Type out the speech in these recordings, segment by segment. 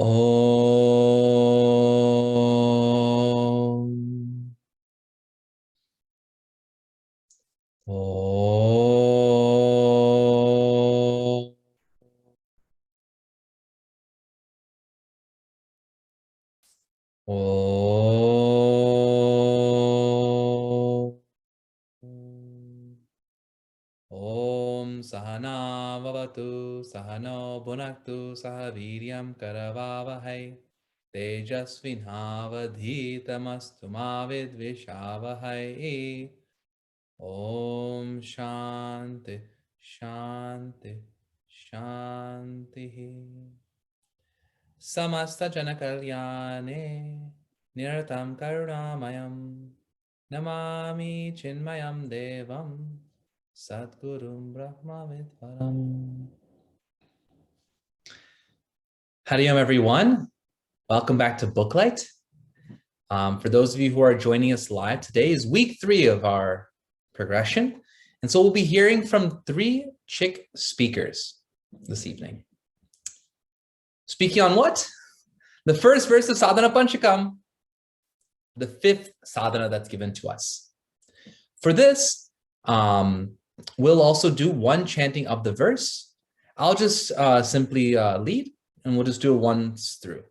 Om. Om. Om. Om Sahana Vavatu Sahano Bhunaktu Sahaviryam Karavavahai Tejasvinhavadhitamastu ma vidvishavahai. Om Shanti Shanti Shanti. Samasta Janakalyane Niratam Karunamayam Namami Chinmayam Devam Satgurum Brahma Vidvaram. Howdy, everyone. Welcome back to Booklight. For those of you who are joining us live, today is week 3 of our progression. And so we'll be hearing from 3 Chyk speakers this evening. Speaking on what? The first verse of Sadhana Pancakam, the 5th sadhana that's given to us. For this, we'll also do one chanting of the verse. I'll just simply lead, and we'll just do it once through.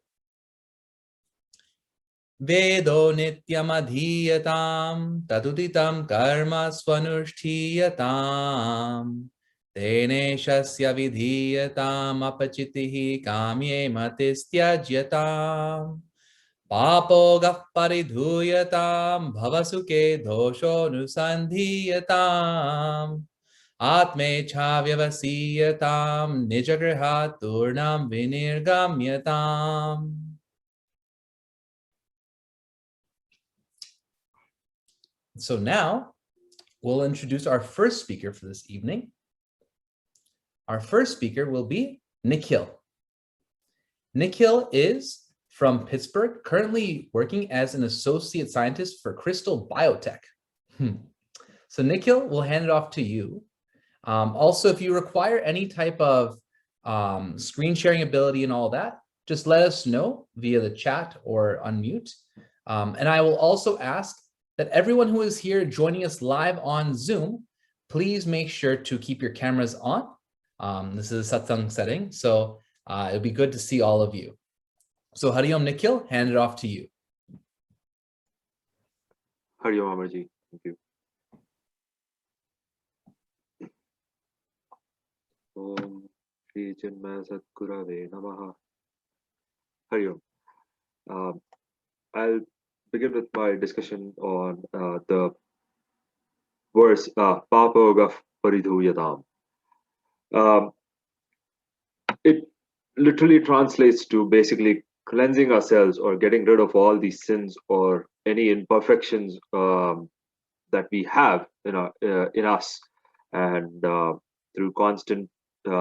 Vedo nityam adhiyatam taduditam karma swanushtiyatam tene shasya vidhiyatam apachitihi kamye matistyajyatam papo gah paridhuyatam bhavasuke dosho nusandhiyatam atme chavyavasiyatam nijagrihat turnam vinirgamyatam. So now we'll introduce our first speaker for this evening. Our first speaker will be Nikhil. Nikhil is from Pittsburgh, currently working as an associate scientist for Crystal Biotech. So Nikhil, we'll hand it off to you. Also, if you require any type of screen sharing ability and all that, just let us know via the chat or unmute. And I will also ask that everyone who is here joining us live on Zoom, please make sure to keep your cameras on. This is a Satsang setting, so it'll be good to see all of you. So Hariom Nikhil, hand it off to you. Hariom Amarji, thank you. Om Shri Chinmaya Satgurave Namaha. Hariom. I'll begin with my discussion on the verse Papogaf Paridhuyatam. It literally translates to basically cleansing ourselves or getting rid of all these sins or any imperfections that we have in us, and through constant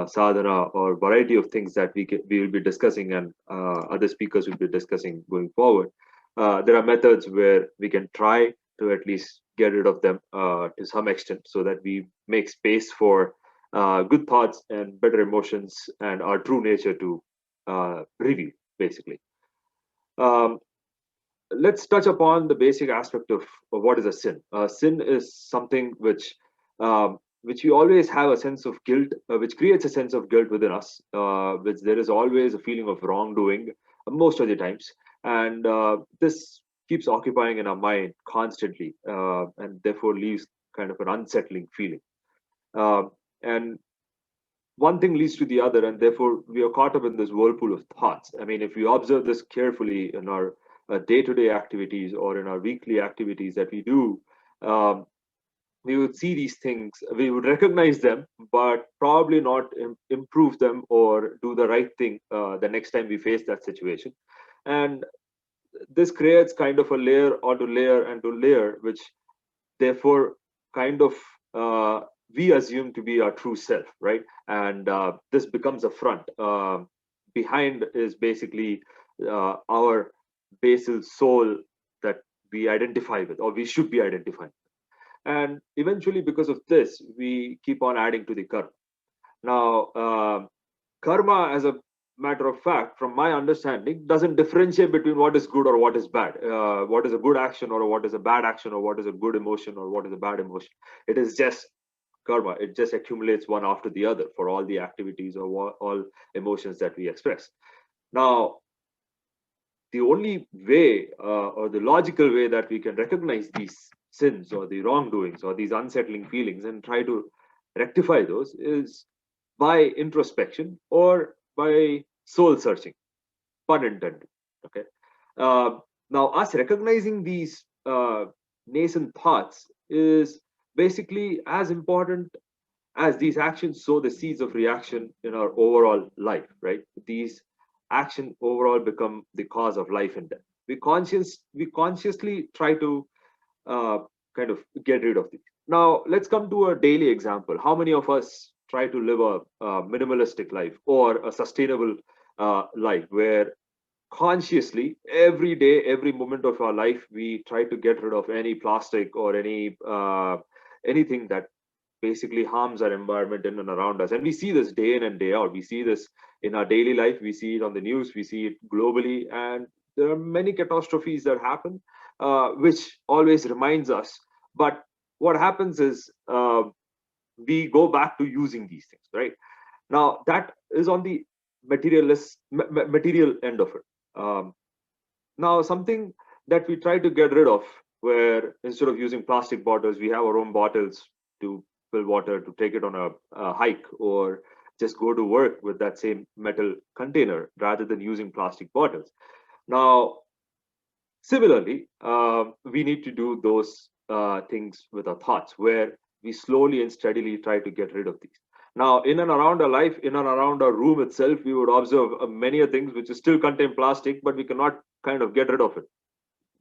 sadhana or variety of things that we will be discussing, and other speakers will be discussing going forward. There are methods where we can try to at least get rid of them to some extent, so that we make space for good thoughts and better emotions and our true nature to reveal, basically. Let's touch upon the basic aspect of what is a sin. Sin is something which we always have a sense of guilt, which creates a sense of guilt within us, which there is always a feeling of wrongdoing most of the times. And this keeps occupying in our mind constantly, and therefore leaves kind of an unsettling feeling. And one thing leads to the other, and therefore we are caught up in this whirlpool of thoughts. I mean, if we observe this carefully in our day-to-day activities or in our weekly activities that we do, we would see these things, we would recognize them, but probably not improve them or do the right thing the next time we face that situation. And this creates kind of a layer onto layer and to layer, which therefore kind of we assume to be our true self, right? And this becomes a front. Behind is basically our basal soul that we identify with, or we should be identifying. And eventually, because of this, we keep on adding to the karma. Now, karma as a matter of fact, from my understanding, doesn't differentiate between what is good or what is bad, what is a good action or what is a bad action, or what is a good emotion or what is a bad emotion. It is just karma. It just accumulates one after the other for all the activities or all emotions that we express. Now, the only way or the logical way that we can recognize these sins or the wrongdoings or these unsettling feelings and try to rectify those is by introspection or by soul searching, pun intended. Okay. uh, Now, us recognizing these nascent thoughts is basically as important as these actions sow the seeds of reaction in our overall life, right? These action overall become the cause of life and death. We consciously try to uh, kind of get rid of these. Now, let's come to a daily example. How many of us try to live a minimalistic life or a sustainable life where consciously every day, every moment of our life, we try to get rid of any plastic or anything that basically harms our environment in and around us. And we see this day in and day out. We see this in our daily life. We see it on the news. We see it globally. And there are many catastrophes that happen, which always reminds us. But what happens is we go back to using these things, right? Now, that is on the material end of it. Now, something that we try to get rid of, where instead of using plastic bottles, we have our own bottles to fill water, to take it on a hike, or just go to work with that same metal container rather than using plastic bottles. Now, similarly, we need to do those things with our thoughts, where we slowly and steadily try to get rid of these. Now, in and around our life, in and around our room itself, we would observe many things which still contain plastic, but we cannot kind of get rid of it.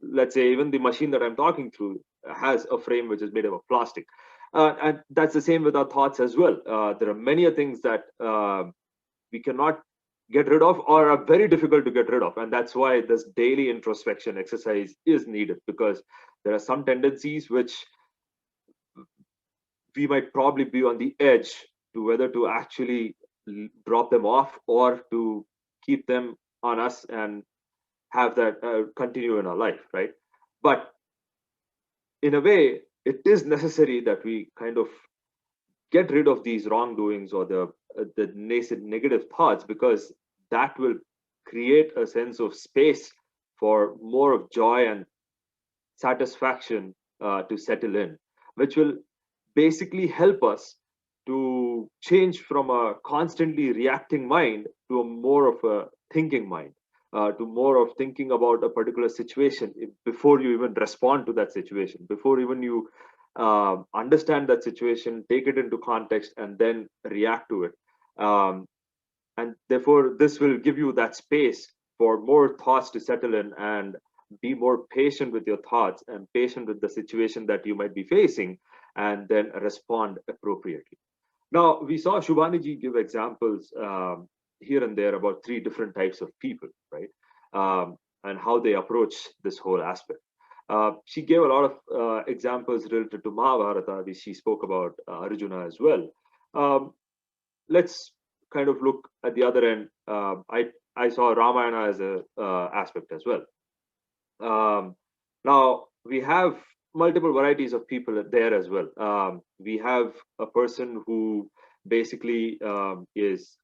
Let's say even the machine that I'm talking through has a frame which is made of plastic. And that's the same with our thoughts as well. There are many things that we cannot get rid of or are very difficult to get rid of. And that's why this daily introspection exercise is needed, because there are some tendencies which we might probably be on the edge to whether to actually drop them off or to keep them on us and have that continue in our life, right? But in a way, it is necessary that we kind of get rid of these wrongdoings or the nascent negative thoughts, because that will create a sense of space for more of joy and satisfaction to settle in, which will basically help us to change from a constantly reacting mind to a more of a thinking mind, to more of thinking about a particular situation before you even respond to that situation, before even you understand that situation, take it into context, and then react to it. And therefore, this will give you that space for more thoughts to settle in, and be more patient with your thoughts and patient with the situation that you might be facing, and then respond appropriately. Now, we saw Shubhaniji give examples here and there about 3 different types of people, right? And how they approach this whole aspect. She gave a lot of examples related to Mahabharata, which she spoke about Arjuna as well. Let's kind of look at the other end. I saw Ramayana as a aspect as well. Now, we have multiple varieties of people there as well. We have a person who basically is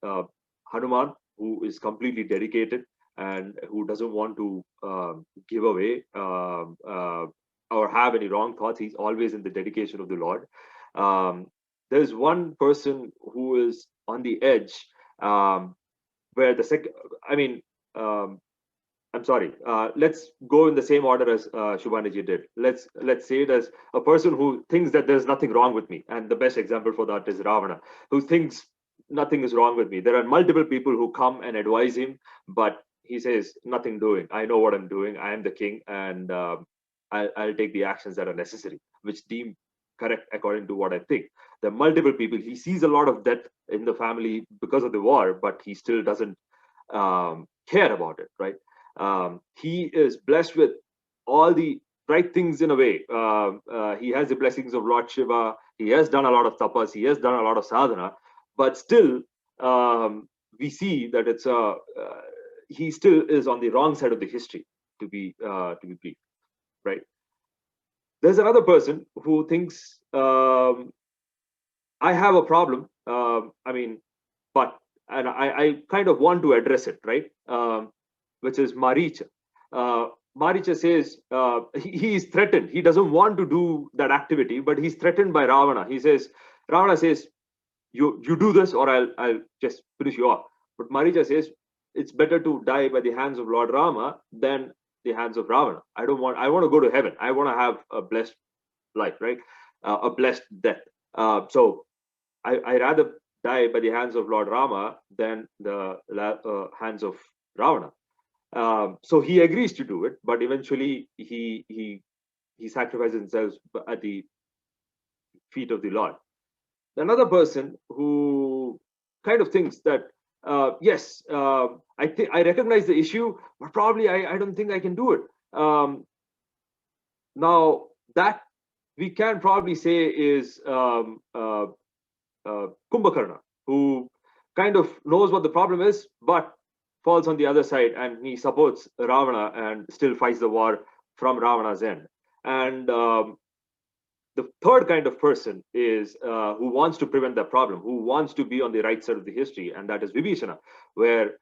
Hanuman, who is completely dedicated and who doesn't want to give away or have any wrong thoughts. He's always in the dedication of the Lord. There's one person who is on the edge, where the second, I mean, I'm sorry. Let's go in the same order as Shubhaniji did. Let's say it as a person who thinks that there's nothing wrong with me, and the best example for that is Ravana, who thinks nothing is wrong with me. There are multiple people who come and advise him, but he says nothing doing. I know what I'm doing. I am the king, and I'll take the actions that are necessary, which deem correct according to what I think. There are multiple people. He sees a lot of death in the family because of the war, but he still doesn't care about it, right? He is blessed with all the right things in a way. He has the blessings of Lord Shiva. He has done a lot of tapas. He has done a lot of sadhana, but still, we see that it's he still is on the wrong side of the history, to be brief, right? There's another person who thinks, I have a problem. And I kind of want to address it, right? Which is Maricha. Maricha says he is threatened. He doesn't want to do that activity, but he's threatened by Ravana. Ravana says, you do this or I'll just finish you off. But Maricha says, it's better to die by the hands of Lord Rama than the hands of Ravana. I want to go to heaven. I want to have a blessed life, right? A blessed death. So I rather die by the hands of Lord Rama than the hands of Ravana. So he agrees to do it, but eventually he sacrifices himself at the feet of the Lord. Another person who kind of thinks that yes, I recognize the issue, but probably I don't think I can do it. Now that we can probably say is Kumbhakarna, who kind of knows what the problem is, but falls on the other side, and he supports Ravana and still fights the war from Ravana's end. And the third kind of person is who wants to prevent that problem, who wants to be on the right side of the history, and that is Vibhishana, where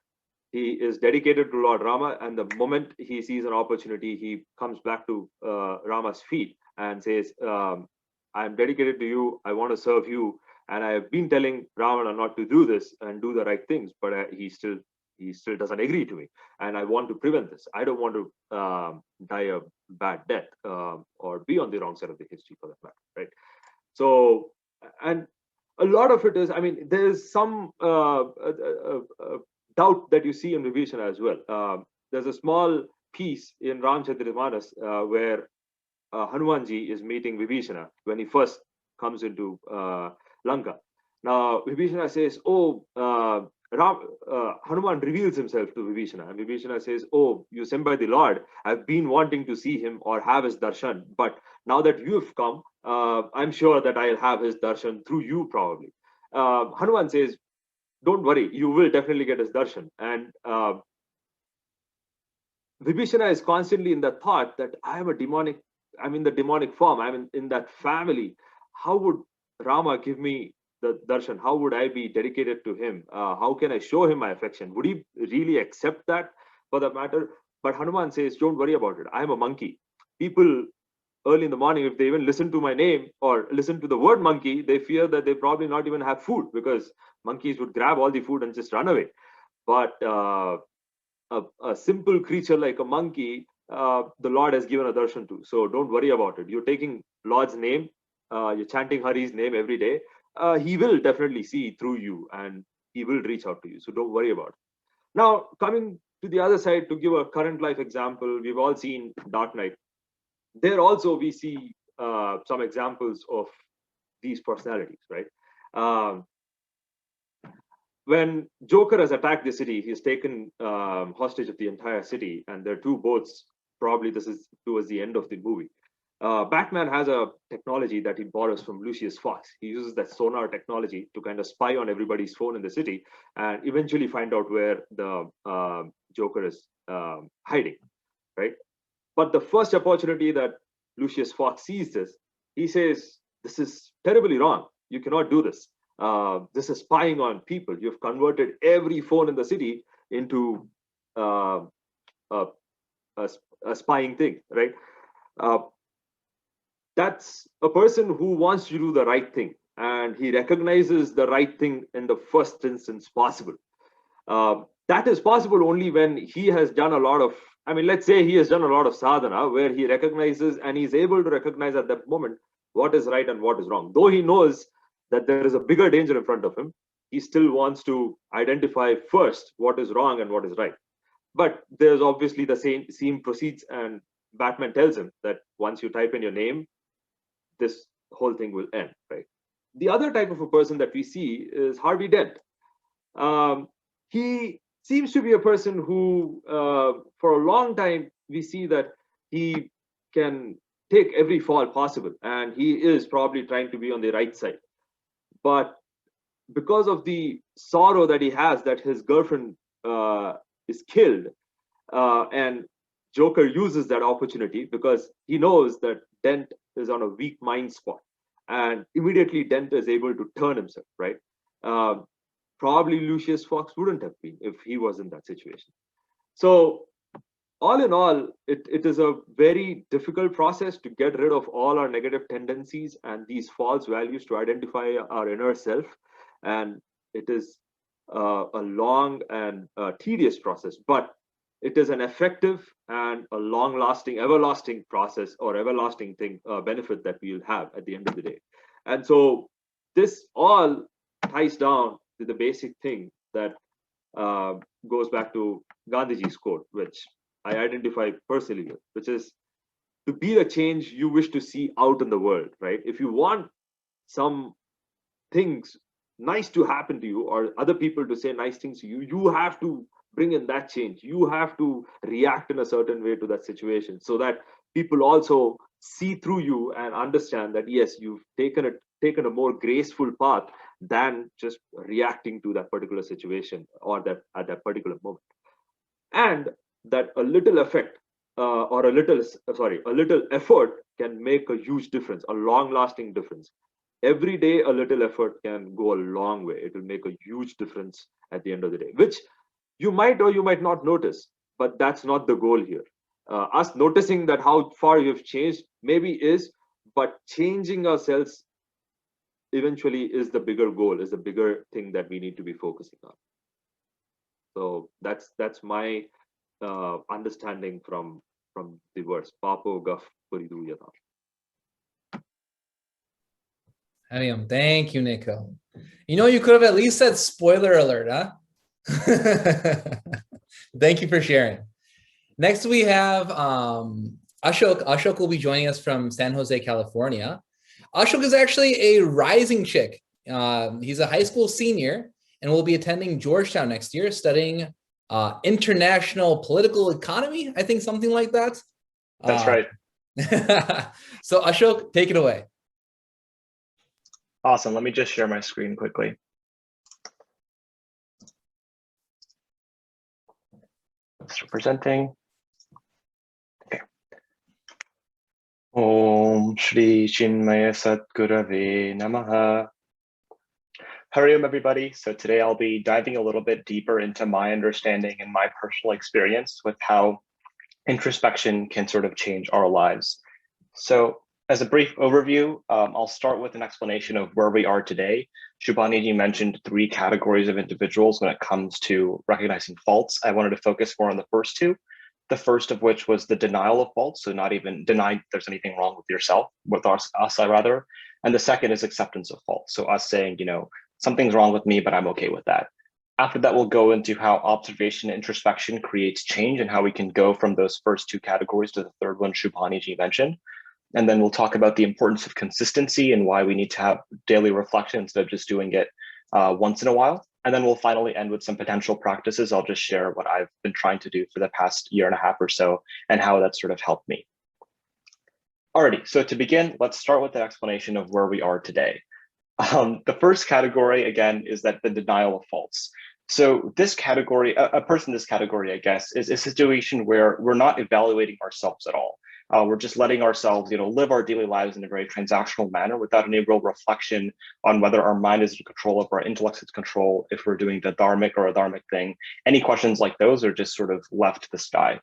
he is dedicated to Lord Rama, and the moment he sees an opportunity, he comes back to Rama's feet and says, I'm dedicated to you, I want to serve you, and I have been telling Ravana not to do this and do the right things, but he still doesn't agree to me, and I want to prevent this. I don't want to die a bad death or be on the wrong side of the history, for that matter, right? So, and a lot of it is, I mean, there's some doubt that you see in Vibhishana as well. There's a small piece in Ramcharitamanas where Hanumanji is meeting Vibhishana when he first comes into Lanka. Now Vibhishana says, "Oh, Hanuman reveals himself to Vibhishana, and Vibhishana says, "Oh, you sent by the Lord. I've been wanting to see him or have his darshan, but now that you've come, I'm sure that I'll have his darshan through you, probably." Hanuman says, "Don't worry, you will definitely get his darshan." And Vibhishana is constantly in the thought that I'm in the demonic form, I'm in that family. How would Rama give me the darshan? How would I be dedicated to him? How can I show him my affection? Would he really accept that, for that matter? But Hanuman says, don't worry about it. I'm a monkey. People early in the morning, if they even listen to my name or listen to the word monkey, they fear that they probably not even have food, because monkeys would grab all the food and just run away. But a simple creature like a monkey, the Lord has given a darshan to. So don't worry about it. You're taking Lord's name, you're chanting Hari's name every day. He will definitely see through you, and he will reach out to you. So don't worry about it. Now, coming to the other side, to give a current life example, we've all seen Dark Knight. There also we see some examples of these personalities, right? When Joker has attacked the city, he's taken hostage of the entire city, and there are two boats. Probably this is towards the end of the movie. Batman has a technology that he borrows from Lucius Fox. He uses that sonar technology to kind of spy on everybody's phone in the city and eventually find out where the Joker is hiding, right? But the first opportunity that Lucius Fox sees this, he says, "This is terribly wrong. You cannot do this. This is spying on people. You've converted every phone in the city into a spying thing, right?" That's a person who wants to do the right thing, and he recognizes the right thing in the first instance possible. That is possible only when he has done a lot of, let's say he has done a lot of sadhana, where he recognizes and he's able to recognize at that moment what is right and what is wrong. Though he knows that there is a bigger danger in front of him, he still wants to identify first what is wrong and what is right. But there's obviously the same proceeds, and Batman tells him that once you type in your name, this whole thing will end, right? The other type of a person that we see is Harvey Dent. He seems to be a person who, for a long time, we see that he can take every fall possible, and he is probably trying to be on the right side. But because of the sorrow that he has that his girlfriend is killed, and Joker uses that opportunity because he knows that Dent is on a weak mind spot, and immediately Dent is able to turn himself, right? Probably Lucius Fox wouldn't have been if he was in that situation. So all in all, it is a very difficult process to get rid of all our negative tendencies and these false values to identify our inner self. And it is a long and tedious process, but it is an effective and a long-lasting, everlasting process or everlasting thing, benefit that we'll have at the end of the day. And so this all ties down to the basic thing that goes back to Gandhiji's quote, which I identify personally with, which is to be the change you wish to see out in the world, right? If you want some things nice to happen to you or other people to say nice things to you, you have to bring in that change. You have to react in a certain way to that situation so that people also see through you and understand that, yes, you've taken a more graceful path than just reacting to that particular situation or that at that particular moment. And that a little effect or a little effort can make a huge difference, a long-lasting difference. Every day, a little effort can go a long way. It will make a huge difference at the end of the day, which you might or you might not notice, but that's not the goal here. Us noticing that how far you've changed maybe is, but changing ourselves eventually is the bigger goal, is the bigger thing that we need to be focusing on. So that's my understanding from the verse. Papo gaf puridu yata. Hariam, thank you, Nikhil. You know, you could have at least said spoiler alert, huh? Thank you for sharing. Next, we have Ashok. Ashok will be joining us from San Jose, California. Ashok is actually a rising Chyk. He's a high school senior and will be attending Georgetown next year, studying international political economy, I think something like that. That's right. So Ashok, take it away. Awesome. Let me just share my screen quickly. So presenting. Okay. Om Shri Chinmaya Satgurave Namaha. Hariom, everybody. So today I'll be diving a little bit deeper into my understanding and my personal experience with how introspection can sort of change our lives. So as a brief overview, I'll start with an explanation of where we are today. Shubhaniji mentioned 3 categories of individuals when it comes to recognizing faults. I wanted to focus more on the first 2. The first of which was the denial of faults, so not even denying there's anything wrong with yourself, with us rather. And the second is acceptance of faults. So us saying, you know, something's wrong with me, but I'm okay with that. After that, we'll go into how observation and introspection creates change and how we can go from those first 2 categories to the third one Shubhaniji mentioned. And then we'll talk about the importance of consistency and why we need to have daily reflection instead of just doing it once in a while. And then we'll finally end with some potential practices. I'll just share what I've been trying to do for the past year and a half or so and how that sort of helped me. Alrighty, so to begin, let's start with an explanation of where we are today. The first category, again, is that the denial of faults. So this category, a person in this category, I guess, is a situation where we're not evaluating ourselves at all. We're just letting ourselves, you know, live our daily lives in a very transactional manner without any real reflection on whether our mind is in control, if our intellect is in control, if we're doing the dharmic or adharmic thing. Any questions like those are just sort of left to the sky.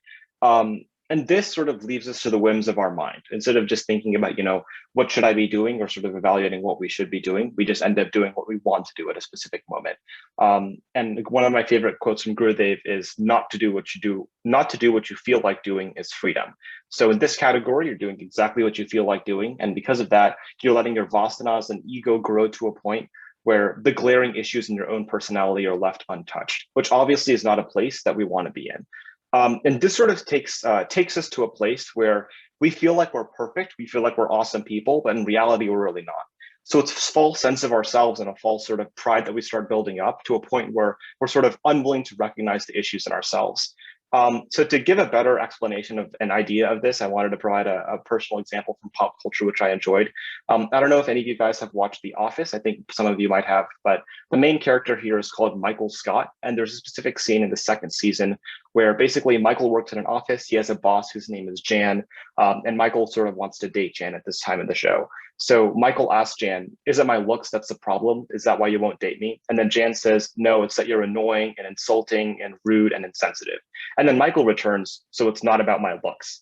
And this sort of leaves us to the whims of our mind. Instead of just thinking about, you know, what should I be doing or sort of evaluating what we should be doing, we just end up doing what we want to do at a specific moment. And one of my favorite quotes from Gurudev is not to do what you feel like doing is freedom. So in this category, you're doing exactly what you feel like doing. And because of that, you're letting your vasanas and ego grow to a point where the glaring issues in your own personality are left untouched, which obviously is not a place that we want to be in. And this sort of takes us to a place where we feel like we're perfect, we feel like we're awesome people, but in reality, we're really not. So it's a false sense of ourselves and a false sort of pride that we start building up to a point where we're sort of unwilling to recognize the issues in ourselves. So to give a better explanation of an idea of this, I wanted to provide a personal example from pop culture, which I enjoyed. I don't know if any of you guys have watched The Office. I think some of you might have, but the main character here is called Michael Scott. And there's a specific scene in the second season where basically Michael works in an office. He has a boss whose name is Jan, and Michael sort of wants to date Jan at this time in the show. So Michael asks Jan, is it my looks that's the problem? Is that why you won't date me? And then Jan says, no, it's that you're annoying and insulting and rude and insensitive. And then Michael returns, so it's not about my looks.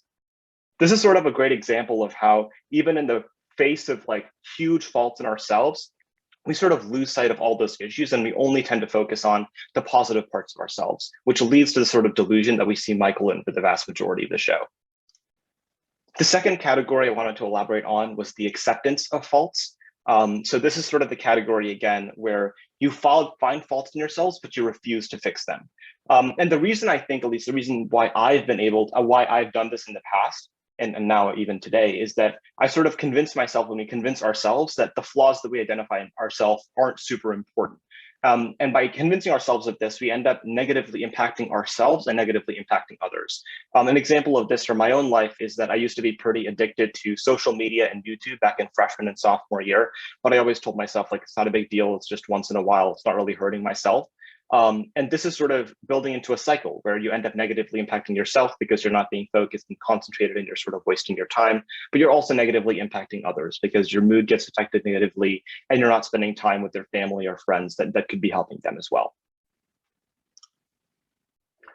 This is sort of a great example of how even in the face of like huge faults in ourselves, we sort of lose sight of all those issues and we only tend to focus on the positive parts of ourselves, which leads to the sort of delusion that we see Michael in for the vast majority of the show. The second category I wanted to elaborate on was the acceptance of faults. So this is sort of the category, again, where you find faults in yourselves, but you refuse to fix them. And the reason I think, at least the reason why I've been able to, why I've done this in the past, and now even today, is that I sort of convince myself, when we convince ourselves that the flaws that we identify in ourselves aren't super important. And by convincing ourselves of this, we end up negatively impacting ourselves and negatively impacting others. An example of this from my own life is that I used to be pretty addicted to social media and YouTube back in freshman and sophomore year, but I always told myself, like, it's not a big deal. It's just once in a while. It's not really hurting myself. And this is sort of building into a cycle where you end up negatively impacting yourself because you're not being focused and concentrated and you're sort of wasting your time, but you're also negatively impacting others because your mood gets affected negatively and you're not spending time with your family or friends that could be helping them as well.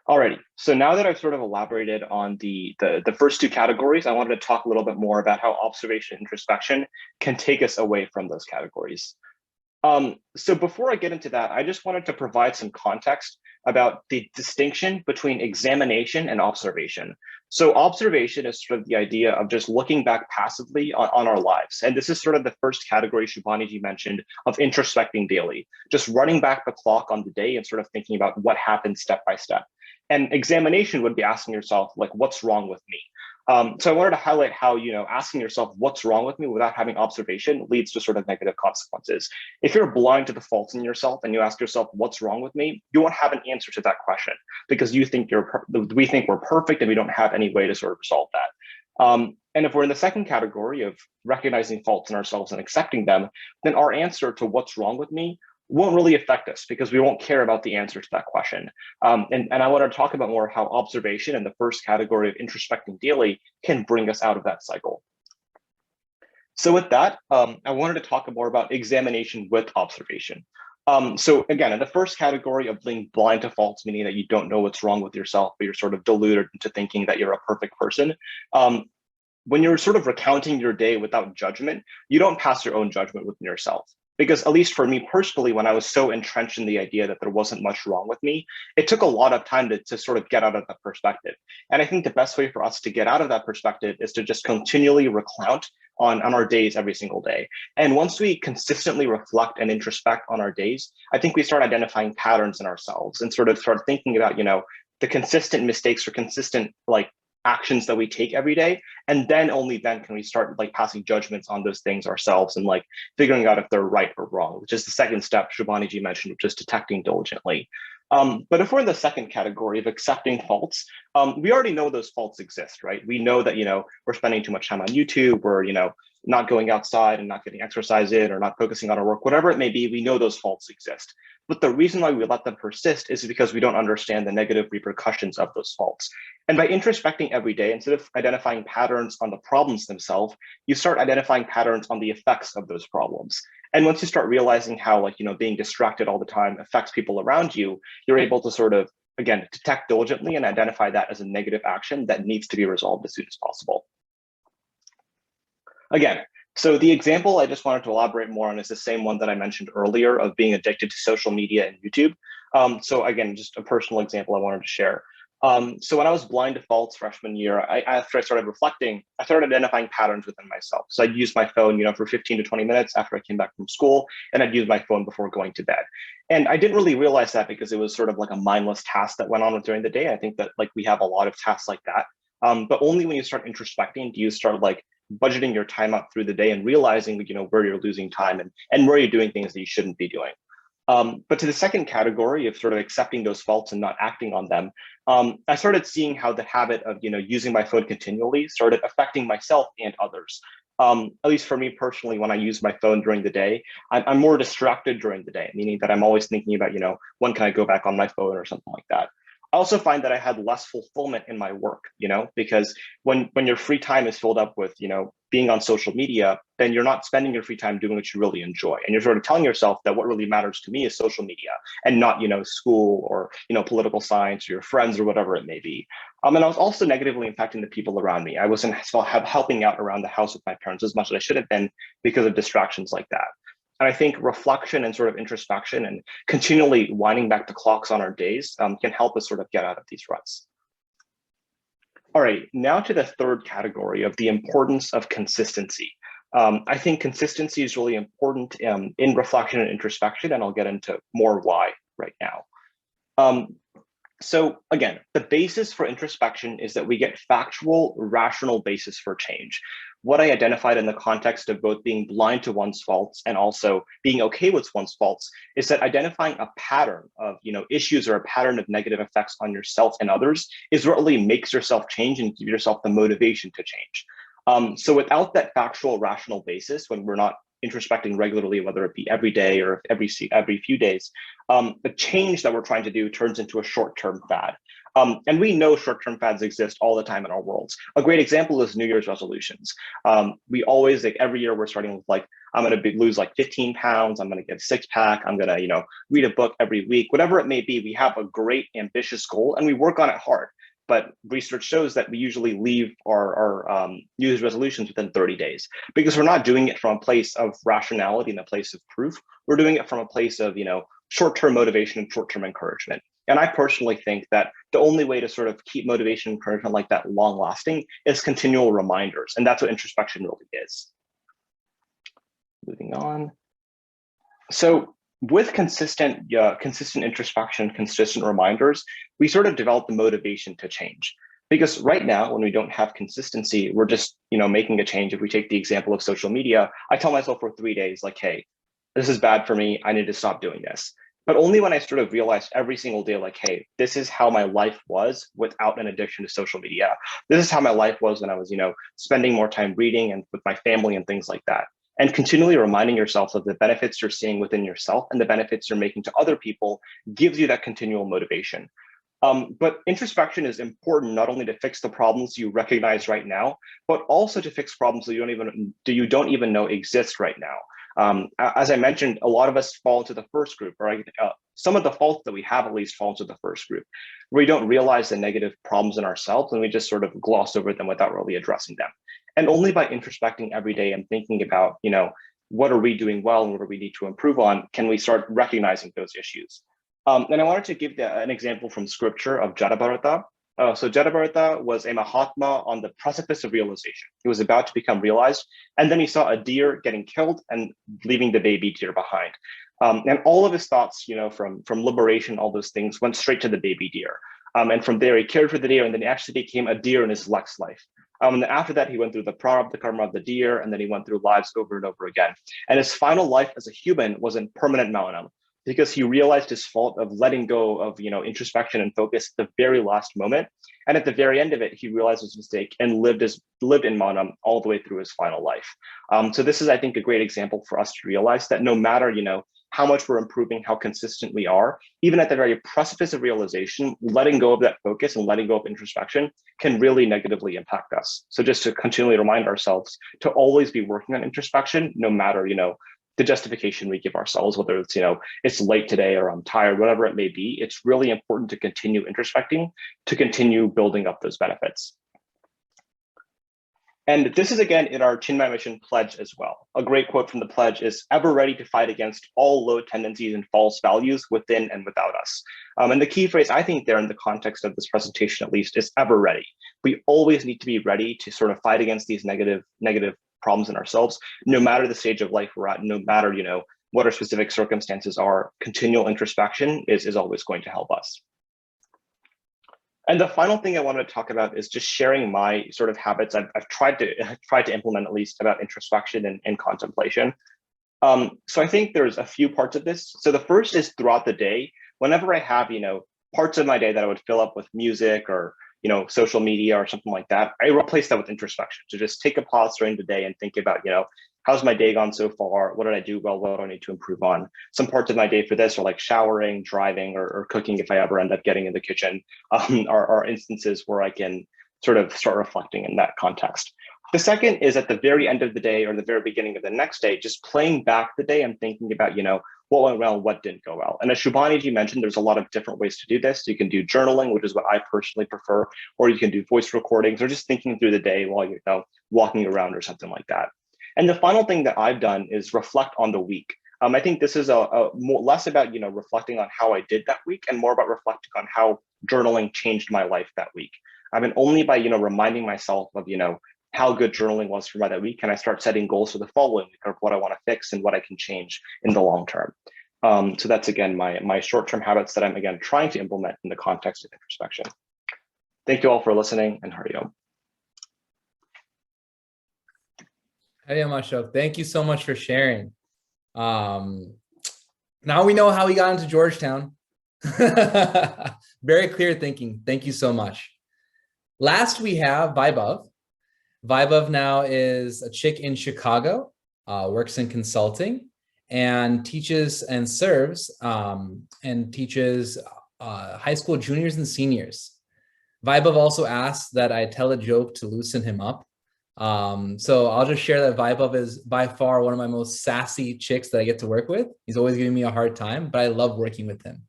Alrighty, so now that I've sort of elaborated on the first two categories, I wanted to talk a little bit more about how observation and introspection can take us away from those categories. So before I get into that, I just wanted to provide some context about the distinction between examination and observation. So observation is sort of the idea of just looking back passively on our lives. And this is sort of the first category Shubhaniji mentioned of introspecting daily, just running back the clock on the day and sort of thinking about what happened step by step. And examination would be asking yourself, like, what's wrong with me? So I wanted to highlight how, asking yourself what's wrong with me without having observation leads to sort of negative consequences. If you're blind to the faults in yourself and you ask yourself what's wrong with me, you won't have an answer to that question because we think we're perfect and we don't have any way to sort of resolve that. And if we're in the second category of recognizing faults in ourselves and accepting them, then our answer to what's wrong with me won't really affect us because we won't care about the answer to that question. And I want to talk about more how observation in the first category of introspecting daily can bring us out of that cycle. So with that, I wanted to talk more about examination with observation. So again, in the first category of being blind to faults, meaning that you don't know what's wrong with yourself, but you're sort of deluded into thinking that you're a perfect person. When you're sort of recounting your day without judgment, you don't pass your own judgment within yourself. Because at least for me personally, when I was so entrenched in the idea that there wasn't much wrong with me, it took a lot of time to sort of get out of that perspective. And I think the best way for us to get out of that perspective is to just continually recount on our days every single day. And once we consistently reflect and introspect on our days, I think we start identifying patterns in ourselves and sort of start thinking about, the consistent mistakes or consistent actions that we take every day. And then only then can we start passing judgments on those things ourselves and figuring out if they're right or wrong, which is the second step Shubhaniji mentioned, which is detecting diligently. But if we're in the second category of accepting faults, we already know those faults exist, right? We know that, we're spending too much time on YouTube, we're, not going outside and not getting exercise in or not focusing on our work, whatever it may be, we know those faults exist. But the reason why we let them persist is because we don't understand the negative repercussions of those faults. And by introspecting every day, instead of identifying patterns on the problems themselves, you start identifying patterns on the effects of those problems. And once you start realizing how being distracted all the time affects people around you, you're able to sort of, again, detect diligently and identify that as a negative action that needs to be resolved as soon as possible. Again, so the example I just wanted to elaborate more on is the same one that I mentioned earlier of being addicted to social media and YouTube. So again, just a personal example I wanted to share. So when I was blind to faults freshman year, after I started reflecting, I started identifying patterns within myself. So I'd use my phone, for 15 to 20 minutes after I came back from school, and I'd use my phone before going to bed. And I didn't really realize that because it was sort of like a mindless task that went on during the day. I think that we have a lot of tasks like that. But only when you start introspecting do you start budgeting your time out through the day and realizing where you're losing time and where you're doing things that you shouldn't be doing. But to the second category of sort of accepting those faults and not acting on them, I started seeing how the habit of using my phone continually started affecting myself and others. At least for me personally, when I use my phone during the day, I'm more distracted during the day, meaning that I'm always thinking about, when can I go back on my phone or something like that. I also find that I had less fulfillment in my work, because when your free time is filled up with, being on social media, then you're not spending your free time doing what you really enjoy. And you're sort of telling yourself that what really matters to me is social media and not, school or, political science or your friends or whatever it may be. And I was also negatively impacting the people around me. I wasn't helping out around the house with my parents as much as I should have been because of distractions like that. And I think reflection and sort of introspection and continually winding back the clocks on our days can help us sort of get out of these ruts. All right, now to the third category of the importance of consistency. I think consistency is really important in reflection and introspection, and I'll get into more why right now. So again, the basis for introspection is that we get factual, rational basis for change. What I identified in the context of both being blind to one's faults and also being okay with one's faults is that identifying a pattern of issues or a pattern of negative effects on yourself and others is what really makes yourself change and give yourself the motivation to change. So without that factual, rational basis, when we're not introspecting regularly, whether it be every day or every few days, the change that we're trying to do turns into a short-term fad. And we know short-term fads exist all the time in our worlds. A great example is New Year's resolutions. We always, every year we're starting with I'm going to lose 15 pounds. I'm going to get a 6-pack. I'm going to, read a book every week, whatever it may be. We have a great ambitious goal and we work on it hard. But research shows that we usually leave our New Year's resolutions within 30 days because we're not doing it from a place of rationality and a place of proof. We're doing it from a place of, short-term motivation and short-term encouragement. And I personally think that the only way to sort of keep motivation and encouragement like that long-lasting is continual reminders. And that's what introspection really is. Moving on. So with consistent introspection, consistent reminders, we sort of develop the motivation to change. Because right now, when we don't have consistency, we're just making a change. If we take the example of social media, I tell myself for 3 days, hey, this is bad for me. I need to stop doing this. But only when I sort of realized every single day, hey, this is how my life was without an addiction to social media. This is how my life was when I was, spending more time reading and with my family and things like that. And continually reminding yourself of the benefits you're seeing within yourself and the benefits you're making to other people gives you that continual motivation. But introspection is important not only to fix the problems you recognize right now, but also to fix problems that you don't even know exist right now. As I mentioned, a lot of us fall into the first group, right? Some of the faults that we have at least fall into the first group, where we don't realize the negative problems in ourselves and we just sort of gloss over them without really addressing them. And only by introspecting every day and thinking about, what are we doing well and what do we need to improve on, can we start recognizing those issues. And I wanted to give an example from scripture of Jadabharata. So Jadabharata was a Mahatma on the precipice of realization. He was about to become realized, and then he saw a deer getting killed and leaving the baby deer behind. And all of his thoughts, from liberation, all those things went straight to the baby deer. And from there, he cared for the deer, and then he actually became a deer in his next life. And then after that, he went through the prarabdha karma of the deer, and then he went through lives over and over again. And his final life as a human was in permanent maunam, because he realized his fault of letting go of introspection and focus at the very last moment. And at the very end of it, he realized his mistake and lived in maunam all the way through his final life. So this is, I think, a great example for us to realize that no matter how much we're improving, how consistent we are, even at the very precipice of realization, letting go of that focus and letting go of introspection can really negatively impact us. So just to continually remind ourselves to always be working on introspection, no matter, the justification we give ourselves, whether it's, it's late today or I'm tired, whatever it may be, it's really important to continue introspecting, to continue building up those benefits. And this is again in our Chinmaya Mission pledge as well. A great quote from the pledge is, ever ready to fight against all low tendencies and false values within and without us. And the key phrase I think there in the context of this presentation, at least, is ever ready. We always need to be ready to sort of fight against these negative problems in ourselves, no matter the stage of life we're at, no matter, what our specific circumstances are. Continual introspection is always going to help us. And the final thing I wanted to talk about is just sharing my sort of habits I've tried to implement, at least, about introspection and contemplation. So I think there's a few parts of this. So the first is throughout the day, whenever I have, parts of my day that I would fill up with music or social media or something like that, I replace that with introspection. To just take a pause during the day and think about, how's my day gone so far? What did I do well? What do I need to improve on? Some parts of my day for this are like showering, driving, or cooking if I ever end up getting in the kitchen, are instances where I can sort of start reflecting in that context. The second is at the very end of the day or the very beginning of the next day, just playing back the day and thinking about, what went well, what didn't go well. And as Shubhaniji mentioned, there's a lot of different ways to do this. You can do journaling, which is what I personally prefer, or you can do voice recordings or just thinking through the day while you're walking around or something like that. And the final thing that I've done is reflect on the week. I think this is less about reflecting on how I did that week and more about reflecting on how journaling changed my life that week. I mean, only by reminding myself of how good journaling was for me that week, and I start setting goals for the following week of what I want to fix and what I can change in the long term. So that's again my short-term habits that I'm again trying to implement in the context of introspection. Thank you all for listening, and Hari Om. Hey, Ashok, thank you so much for sharing. Now we know how he got into Georgetown. Very clear thinking. Thank you so much. Last, we have Vaibhav. Vaibhav now is a Chyk in Chicago, works in consulting, and teaches and serves and teaches high school juniors and seniors. Vaibhav also asked that I tell a joke to loosen him up. So I'll just share that Vaibhav is by far one of my most sassy Chyks that I get to work with. He's always giving me a hard time, but I love working with him.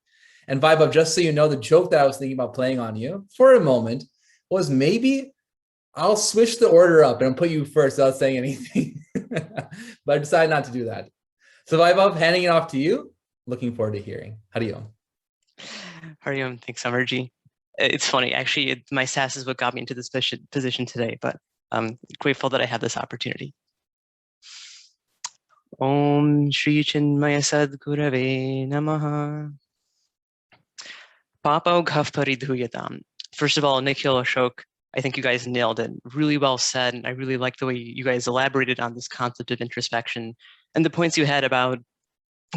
And Vaibhav, just so you know, the joke that I was thinking about playing on you for a moment was maybe I'll switch the order up and put you first without saying anything. But I decided not to do that. So Vaibhav, handing it off to you. Looking forward to hearing. Hari Om. Hari Om. Thanks, Amarji. It's funny, actually, my sass is what got me into this position today, but I'm grateful that I have this opportunity. Om Shri Chinmaya Sadgurave Namaha. Papo Ghav Paridhuyatam. First of all, Nikhil, Ashok, I think you guys nailed it. Really well said. And I really like the way you guys elaborated on this concept of introspection and the points you had about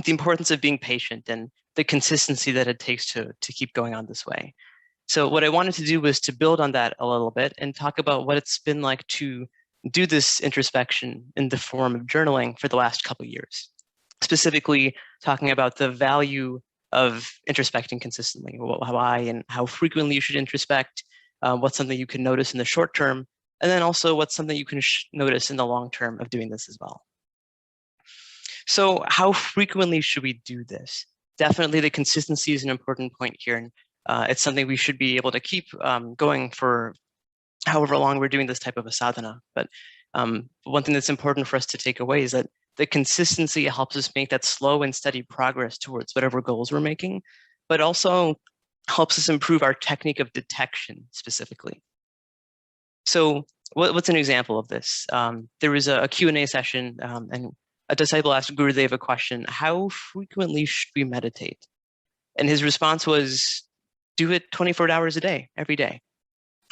the importance of being patient and the consistency that it takes to keep going on this way. So what I wanted to do was to build on that a little bit and talk about what it's been like to do this introspection in the form of journaling for the last couple of years. Specifically, talking about the value of introspecting consistently, why and how frequently you should introspect, what's something you can notice in the short term, and then also what's something you can notice in the long term of doing this as well. So how frequently should we do this? Definitely the consistency is an important point here. And it's something we should be able to keep going for however long we're doing this type of a sadhana. But one thing that's important for us to take away is that the consistency helps us make that slow and steady progress towards whatever goals we're making, but also helps us improve our technique of detection specifically. So what's an example of this? There was a Q&A session and a disciple asked Gurudev a question, how frequently should we meditate? And his response was, do it 24 hours a day, every day.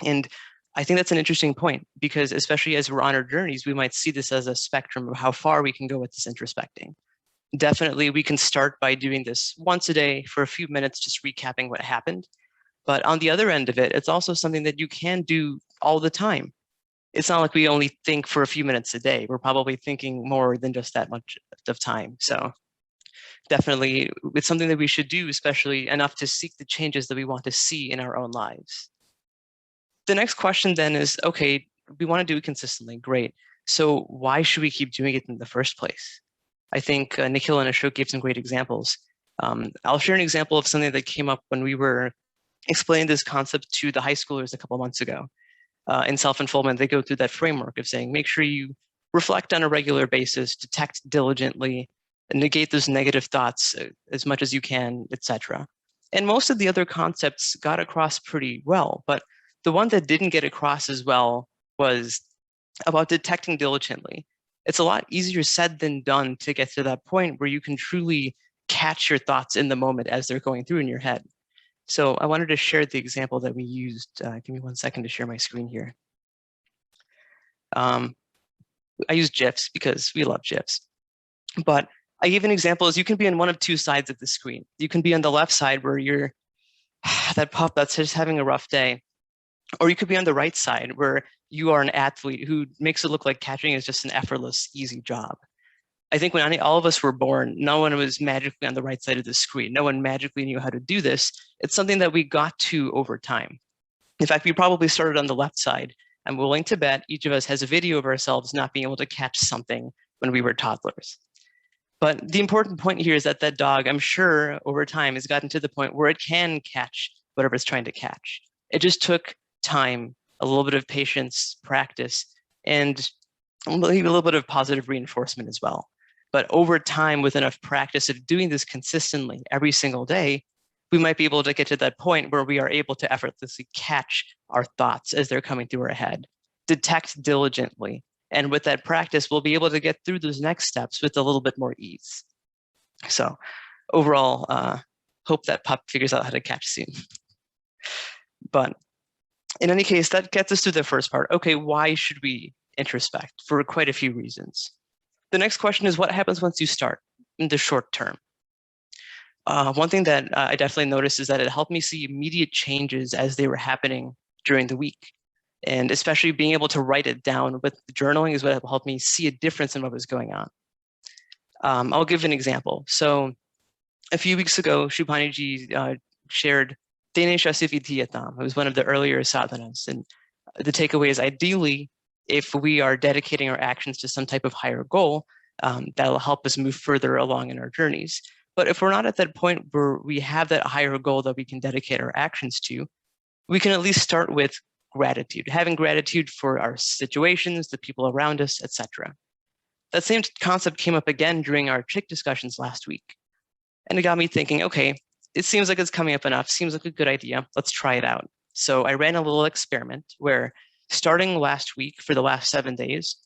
And I think that's an interesting point because especially as we're on our journeys, we might see this as a spectrum of how far we can go with this introspecting. Definitely, we can start by doing this once a day for a few minutes, just recapping what happened. But on the other end of it, it's also something that you can do all the time. It's not like we only think for a few minutes a day. We're probably thinking more than just that much of time. So definitely, it's something that we should do, especially enough to seek the changes that we want to see in our own lives. The next question then is, okay, we want to do it consistently, great. So why should we keep doing it in the first place? I think Nikhil and Ashok gave some great examples. I'll share an example of something that came up when we were explaining this concept to the high schoolers a couple of months ago. In self-unfoldment, they go through that framework of saying, make sure you reflect on a regular basis, detect diligently, negate those negative thoughts as much as you can, etc. And most of the other concepts got across pretty well, but the one that didn't get across as well was about detecting diligently. It's a lot easier said than done to get to that point where you can truly catch your thoughts in the moment as they're going through in your head. So I wanted to share the example that we used. Give me 1 second to share my screen here. I use GIFs because we love GIFs. But I gave an example as you can be on one of two sides of the screen. You can be on the left side where you're that pup that's just having a rough day. Or you could be on the right side where you are an athlete who makes it look like catching is just an effortless, easy job. I think when all of us were born, no one was magically on the right side of the screen. No one magically knew how to do this. It's something that we got to over time. In fact, we probably started on the left side. I'm willing to bet each of us has a video of ourselves not being able to catch something when we were toddlers. But the important point here is that that dog, I'm sure over time, has gotten to the point where it can catch whatever it's trying to catch. It just took time, a little bit of patience, practice, and maybe a little bit of positive reinforcement as well. But over time, with enough practice of doing this consistently every single day, we might be able to get to that point where we are able to effortlessly catch our thoughts as they're coming through our head, detect diligently. And with that practice, we'll be able to get through those next steps with a little bit more ease. So overall, hope that pup figures out how to catch soon. But in any case, that gets us to the first part. Okay, why should we introspect? For quite a few reasons. The next question is what happens once you start in the short term? One thing that I definitely noticed is that it helped me see immediate changes as they were happening during the week. And especially being able to write it down with journaling is what helped me see a difference in what was going on. I'll give an example. So a few weeks ago, Shubhaniji shared Dinesh Asifitiyatam. It was one of the earlier sadhanas. And the takeaway is ideally, if we are dedicating our actions to some type of higher goal, that'll help us move further along in our journeys. But if we're not at that point where we have that higher goal that we can dedicate our actions to, we can at least start with gratitude, having gratitude for our situations, the people around us, etc. That same concept came up again during our Chyk discussions last week. And it got me thinking, okay, it seems like it's coming up enough, seems like a good idea, let's try it out. So I ran a little experiment where starting last week for the last 7 days,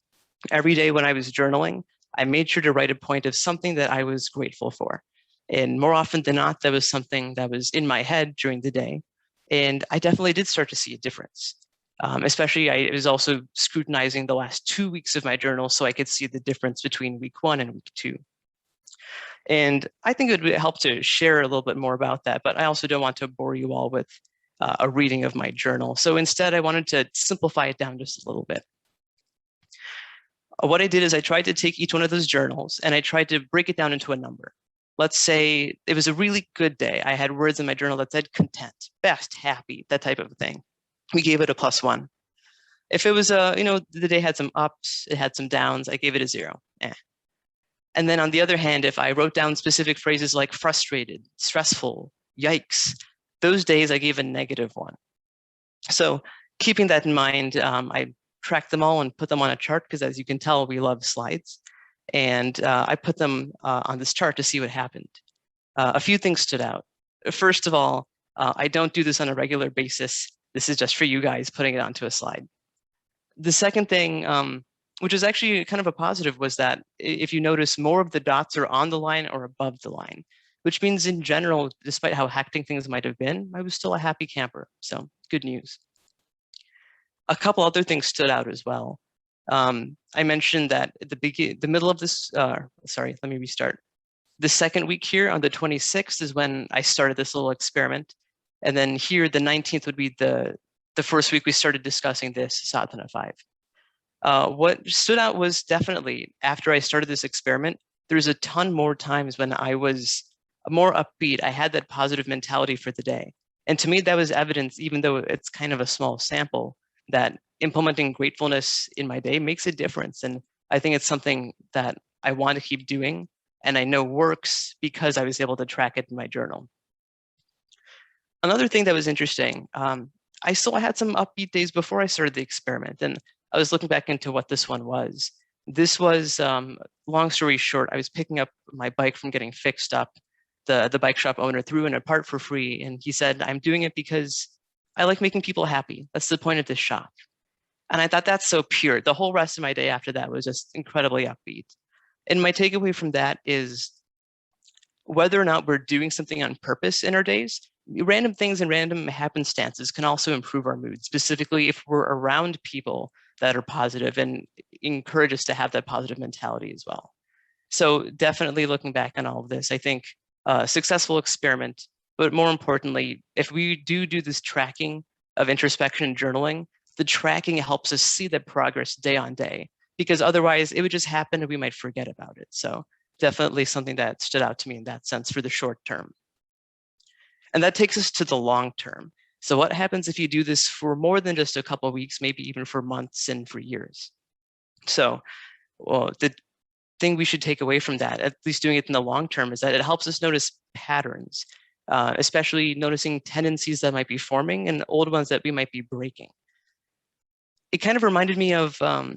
every day when I was journaling, I made sure to write a point of something that I was grateful for. And more often than not, that was something that was in my head during the day. And I definitely did start to see a difference. Especially, I was also scrutinizing the last 2 weeks of my journal so I could see the difference between week 1 and week 2. And I think it would help to share a little bit more about that, but I also don't want to bore you all with a reading of my journal. So instead, I wanted to simplify it down just a little bit. What I did is I tried to take each one of those journals and I tried to break it down into a number. Let's say it was a really good day. I had words in my journal that said content, best, happy, that type of thing. We gave it a +1. If it was, the day had some ups, it had some downs, I gave it a 0. And then on the other hand, if I wrote down specific phrases like frustrated, stressful, yikes, those days I gave a -1. So keeping that in mind, I tracked them all and put them on a chart because as you can tell, we love slides. And I put them on this chart to see what happened. A few things stood out. First of all, I don't do this on a regular basis. This is just for you guys, putting it onto a slide. The second thing, which is actually kind of a positive, was that if you notice, more of the dots are on the line or above the line, which means in general, despite how hectic things might have been, I was still a happy camper. So good news. A couple other things stood out as well. I mentioned that at the middle of this, sorry, let me restart. The second week here on the 26th is when I started this little experiment. And then here, the 19th would be the first week we started discussing this Sadhana 5. What stood out was definitely after I started this experiment, there's a ton more times when I was more upbeat. I had that positive mentality for the day. And to me, that was evidence, even though it's kind of a small sample, that implementing gratefulness in my day makes a difference. And I think it's something that I want to keep doing and I know works because I was able to track it in my journal. Another thing that was interesting, I still had some upbeat days before I started the experiment, and I was looking back into what this one was. This was, long story short, I was picking up my bike from getting fixed up. The bike shop owner threw in a part for free, and he said, I'm doing it because I like making people happy. That's the point of this shop. And I thought that's so pure. The whole rest of my day after that was just incredibly upbeat. And my takeaway from that is whether or not we're doing something on purpose in our days, random things and random happenstances can also improve our mood, specifically if we're around people that are positive and encourage us to have that positive mentality as well. So definitely looking back on all of this, I think a successful experiment But more importantly, if we do this tracking of introspection and journaling, the tracking helps us see the progress day on day, because otherwise it would just happen and we might forget about it. So definitely something that stood out to me in that sense for the short term. And that takes us to the long term. So what happens if you do this for more than just a couple of weeks, maybe even for months and for years? So the thing we should take away from that, at least doing it in the long term, is that it helps us notice patterns, especially noticing tendencies that might be forming and old ones that we might be breaking. It kind of reminded me of, I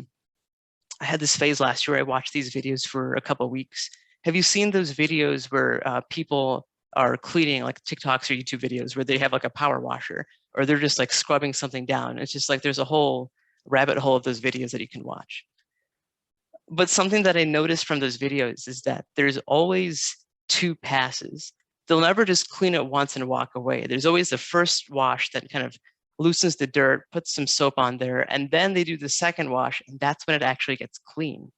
had this phase last year, I watched these videos for a couple of weeks. Have you seen those videos where people are cleaning, like TikToks or YouTube videos where they have like a power washer, or they're just like scrubbing something down? It's just like there's a whole rabbit hole of those videos that you can watch. But something that I noticed from those videos is that there's always two passes. They'll never just clean it once and walk away. There's always the first wash that kind of loosens the dirt, puts some soap on there, and then they do the second wash, and that's when it actually gets clean.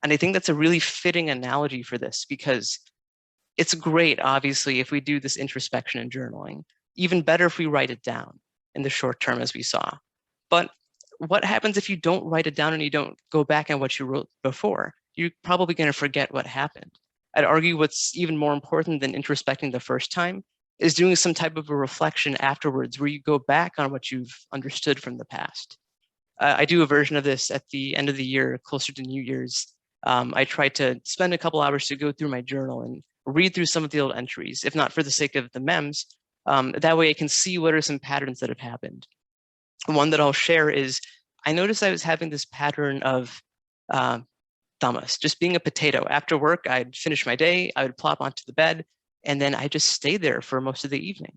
And I think that's a really fitting analogy for this, because it's great, obviously, if we do this introspection and journaling. Even better if we write it down in the short term, as we saw. But what happens if you don't write it down and you don't go back on what you wrote before? You're probably going to forget what happened. I'd argue what's even more important than introspecting the first time is doing some type of a reflection afterwards where you go back on what you've understood from the past. I do a version of this at the end of the year, closer to New Year's. I try to spend a couple hours to go through my journal and read through some of the old entries, if not for the sake of the memes. That way I can see what are some patterns that have happened. One that I'll share is, I noticed I was having this pattern of tamas, just being a potato. After work, I'd finish my day, I would plop onto the bed, and then I just stayed there for most of the evening.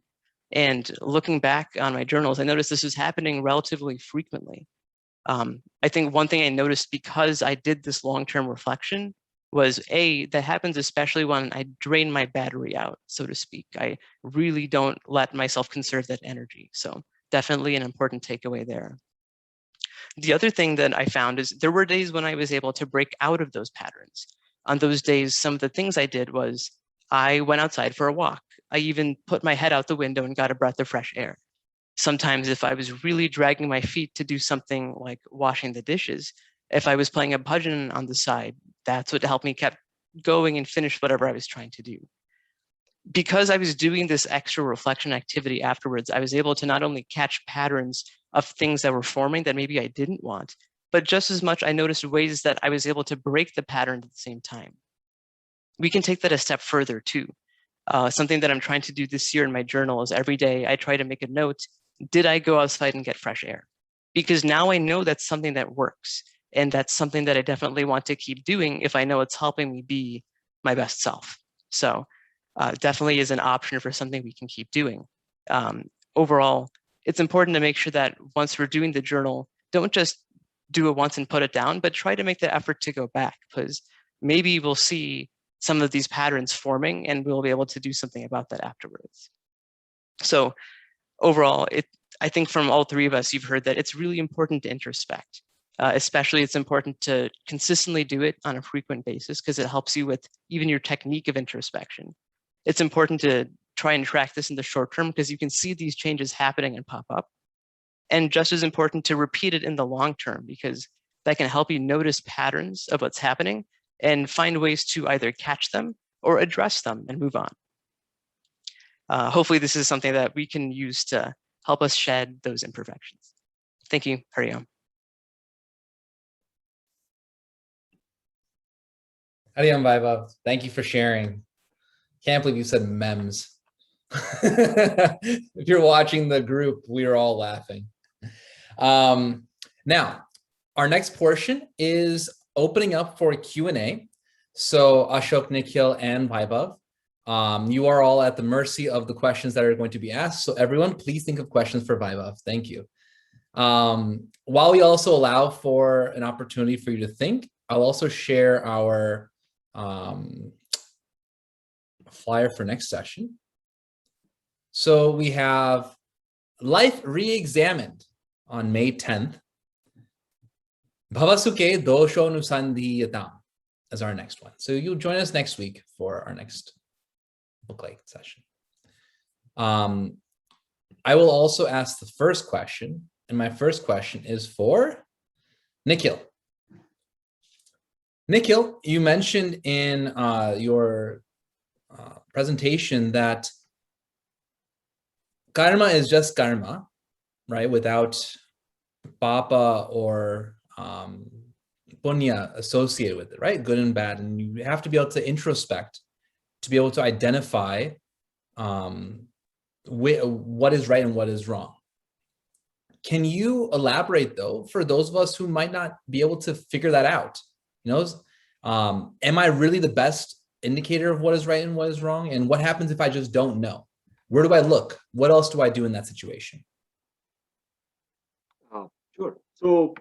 And looking back on my journals, I noticed this was happening relatively frequently. I think one thing I noticed because I did this long-term reflection was that happens especially when I drain my battery out, so to speak. I really don't let myself conserve that energy. So definitely an important takeaway there. The other thing that I found is there were days when I was able to break out of those patterns. On those days, some of the things I did was I went outside for a walk. I even put my head out the window and got a breath of fresh air. Sometimes if I was really dragging my feet to do something like washing the dishes, if I was playing a bhajan on the side, that's what helped me keep going and finish whatever I was trying to do. Because I was doing this extra reflection activity afterwards, I was able to not only catch patterns of things that were forming that maybe I didn't want, but just as much I noticed ways that I was able to break the pattern at the same time. We can take that a step further too. Something that I'm trying to do this year in my journal is every day I try to make a note, did I go outside and get fresh air? Because now I know that's something that works. And that's something that I definitely want to keep doing if I know it's helping me be my best self. So definitely is an option for something we can keep doing. Overall, it's important to make sure that once we're doing the journal, don't just do it once and put it down, but try to make the effort to go back, because maybe we'll see some of these patterns forming and we'll be able to do something about that afterwards. So overall, I think from all three of us, you've heard that it's really important to introspect. Especially it's important to consistently do it on a frequent basis because it helps you with even your technique of introspection. It's important to try and track this in the short term because you can see these changes happening and pop up. And just as important to repeat it in the long term, because that can help you notice patterns of what's happening and find ways to either catch them or address them and move on. Hopefully this is something that we can use to help us shed those imperfections. Thank you, Hari Om. Hari Om, Vaibhav. Thank you for sharing. Can't believe you said memes. If you're watching the group, we are all laughing. Now, our next portion is opening up for a Q&A. So Ashok, Nikhil, and Vaibhav, you are all at the mercy of the questions that are going to be asked. So everyone, please think of questions for Vaibhav. Thank you. While we also allow for an opportunity for you to think, I'll also share our flyer for next session. So we have Life Re-Examined on May 10th. Bhavasuke Dosho Nusandhiyatam as our next one. So you'll join us next week for our next Booklight session. I will also ask the first question, and my first question is for Nikhil. Nikhil, you mentioned in your presentation that karma is just karma, right? Without papa or punya associated with it, right? Good and bad. And you have to be able to introspect to be able to identify what is right and what is wrong. Can you elaborate though, for those of us who might not be able to figure that out? You know, am I really the best indicator of what is right and what is wrong? And what happens if I just don't know? Where do I look? What else do I do in that situation? Sure. So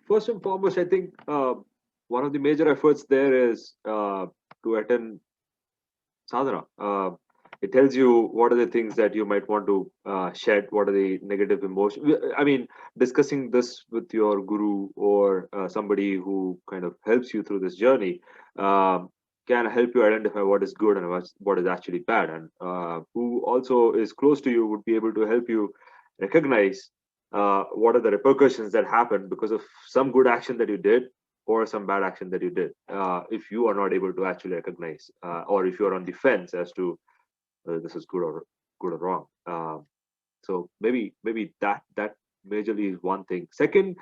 first and foremost, I think one of the major efforts there is to attend sadhana. It tells you what are the things that you might want to shed, what are the negative emotions. I mean, discussing this with your guru or somebody who kind of helps you through this journey can help you identify what is good and what is actually bad. And who also is close to you would be able to help you recognize what are the repercussions that happen because of some good action that you did or some bad action that you did. If you are not able to actually recognize, or if you are on the fence as to this is good or wrong. So maybe that majorly is one thing. Second,